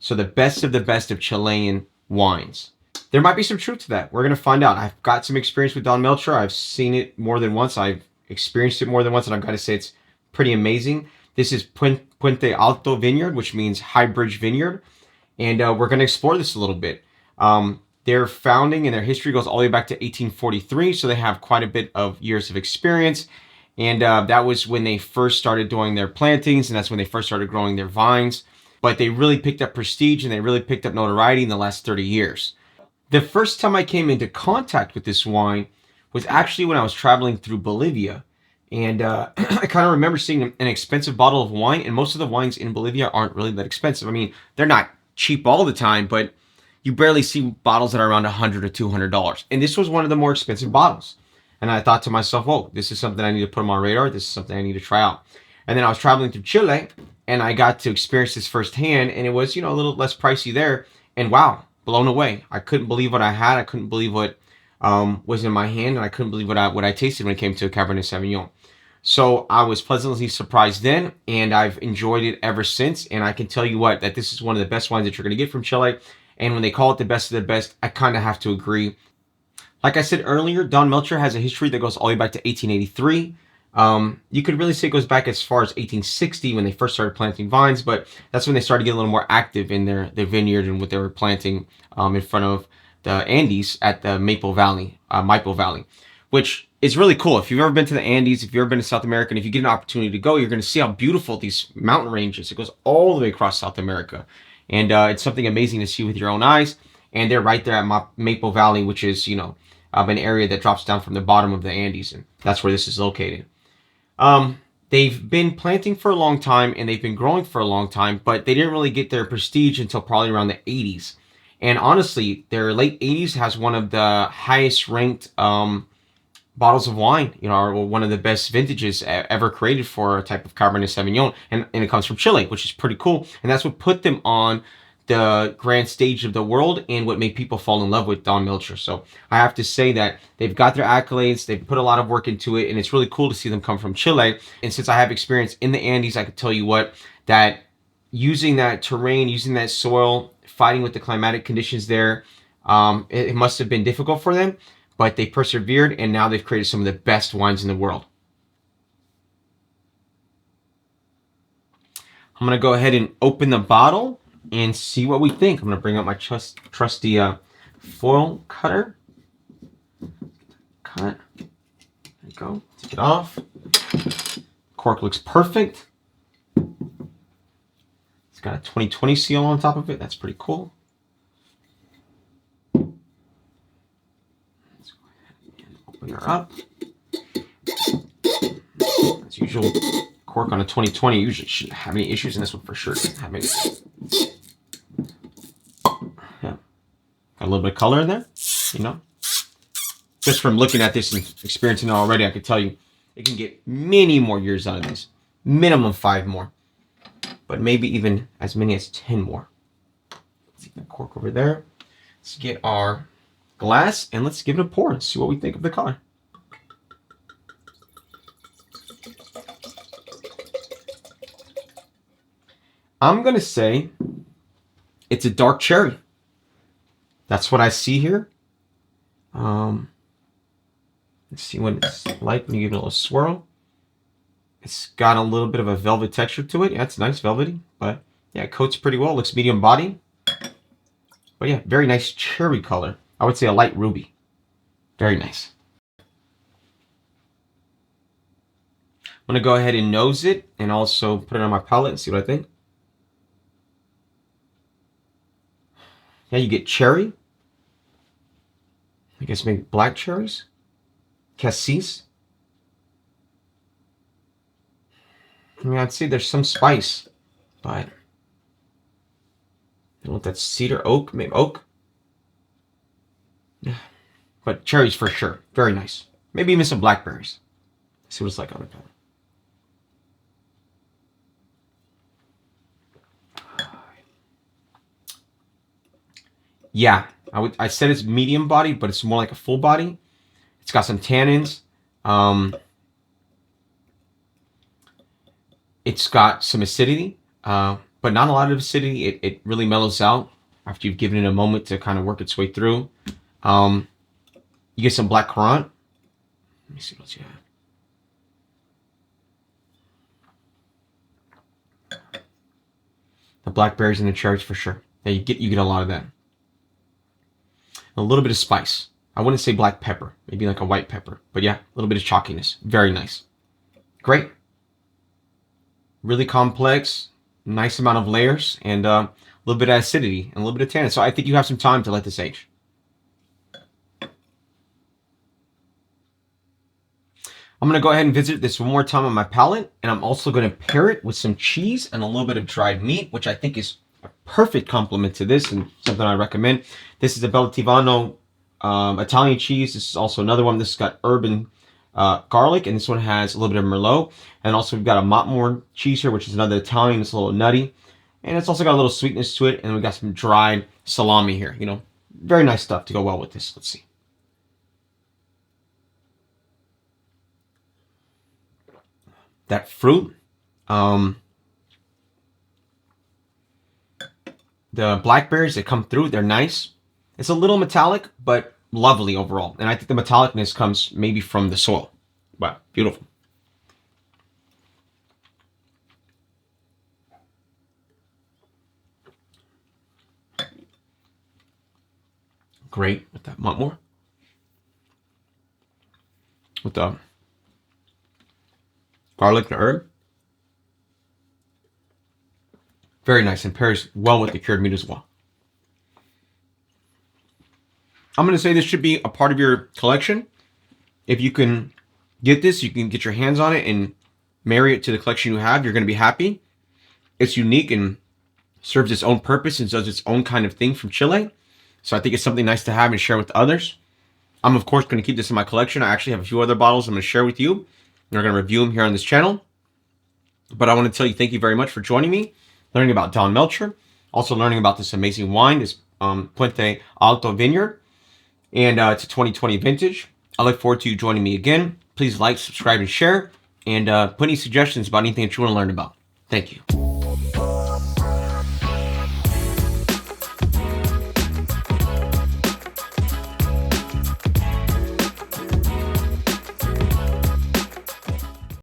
So the best of Chilean wines. There might be some truth to that. We're going to find out. I've got some experience with Don Melchor. I've seen it more than once. I've experienced it more than once, and I've got to say it's pretty amazing. This is Puente Alto Vineyard, which means high bridge vineyard. And we're going to explore this a little bit. Their founding and their history goes all the way back to 1843, so they have quite a bit of years of experience. And that was when they first started doing their plantings, and that's when they first started growing their vines. But they really picked up prestige and they really picked up notoriety in the last 30 years. The first time I came into contact with this wine was actually when I was traveling through Bolivia. And I kind of remember seeing an expensive bottle of wine, and most of the wines in Bolivia aren't really that expensive. I mean, they're not cheap all the time, but you barely see bottles that are around $100 or $200. And this was one of the more expensive bottles. And I thought to myself, whoa, this is something I need to put on my radar. This is something I need to try out. And then I was traveling through Chile, and I got to experience this firsthand, and it was, a little less pricey there. And wow, blown away. I couldn't believe what I had. I couldn't believe what was in my hand, and I couldn't believe what I tasted when it came to Cabernet Sauvignon. So I was pleasantly surprised then, and I've enjoyed it ever since. And I can tell you what, that this is one of the best wines that you're going to get from Chile. And when they call it the best of the best, I kind of have to agree. Like I said earlier, Don Melchor has a history that goes all the way back to 1883. You could really say it goes back as far as 1860 when they first started planting vines, but that's when they started getting a little more active in their vineyard and what they were planting in front of the Andes at the Maipo Valley, which is really cool. If you've ever been to the Andes, if you've ever been to South America, and if you get an opportunity to go, you're going to see how beautiful these mountain ranges. It goes all the way across South America. And it's something amazing to see with your own eyes. And they're right there at Maipo Valley, which is, an area that drops down from the bottom of the Andes. And that's where this is located. They've been planting for a long time and they've been growing for a long time, but they didn't really get their prestige until probably around the 80s. And honestly, their late 80s has one of the highest ranked bottles of wine, or one of the best vintages ever created for a type of Cabernet Sauvignon. And it comes from Chile, which is pretty cool. And that's what put them on the grand stage of the world and what made people fall in love with Don Melchor. So I have to say that they've got their accolades, they've put a lot of work into it, and it's really cool to see them come from Chile. And since I have experience in the Andes, I can tell you what, that using that terrain, using that soil, fighting with the climatic conditions there, it must have been difficult for them, but they persevered, and now they've created some of the best wines in the world. I'm going to go ahead and open the bottle and see what we think. I'm going to bring out my trusty foil cutter. Cut. There you go. Take it off. Cork looks perfect. It's got a 2020 seal on top of it. That's pretty cool. Let's go ahead and open her up. As usual, cork on a 2020 usually shouldn't have any issues, and this one for sure doesn't have any. Yeah, got a little bit of color in there, Just from looking at this and experiencing it already, I could tell you it can get many more years out of this. Minimum 5 more, but maybe even as many as 10 more. Let's get the cork over there. Let's get our glass and let's give it a pour and see what we think of the color. I'm going to say it's a dark cherry. That's what I see here. Let's see what it's like when you give it a little swirl. It's got a little bit of a velvet texture to it. Yeah, it's nice velvety, but yeah, it coats pretty well. Looks medium body. But yeah, very nice cherry color. I would say a light ruby. Very nice. I'm going to go ahead and nose it and also put it on my palate and see what I think. Yeah, you get cherry. I guess maybe black cherries. Cassis. I mean, I'd say there's some spice, but I don't know if that's cedar, oak, maybe oak. Yeah, but cherries for sure. Very nice. Maybe even some blackberries. Let's see what it's like on the palate. Yeah, I said it's medium body, but it's more like a full body. It's got some tannins. It's got some acidity. but not a lot of acidity. It really mellows out after you've given it a moment to kind of work its way through. You get some black currant. Let me see what else you have. The blackberries and the cherries for sure. Yeah, you get a lot of that. A little bit of spice. I wouldn't say black pepper, maybe like a white pepper, but yeah, a little bit of chalkiness. Very nice. Great. Really complex, nice amount of layers, and a little bit of acidity and a little bit of tannin. So I think you have some time to let this age. I'm going to go ahead and visit this one more time on my palate, and I'm also going to pair it with some cheese and a little bit of dried meat, which I think is a perfect complement to this and something I recommend. This is a Bellavitano Italian cheese. This is also another one. This has got herb and garlic, and this one has a little bit of Merlot. And also we've got a Montmore cheese here, which is another Italian. It's a little nutty, and it's also got a little sweetness to it. And we got some dried salami here. You know, very nice stuff to go well with this. Let's see. That fruit, the blackberries that come through, they're nice. It's a little metallic, but lovely overall. And I think the metallicness comes maybe from the soil. Wow, beautiful. Great with that Montmore. With the garlic and herb. Very nice and pairs well with the cured meat as well. I'm going to say this should be a part of your collection. If you can get this, you can get your hands on it and marry it to the collection you have. You're going to be happy. It's unique and serves its own purpose and does its own kind of thing from Chile. So I think it's something nice to have and share with others. I'm, of course, going to keep this in my collection. I actually have a few other bottles I'm going to share with you. We're going to review them here on this channel. But I want to tell you thank you very much for joining me, learning about Don Melchor, also learning about this amazing wine, this Puente Alto Vineyard. And it's a 2020 vintage. I look forward to you joining me again. Please like, subscribe, and share. And put any suggestions about anything that you want to learn about. Thank you.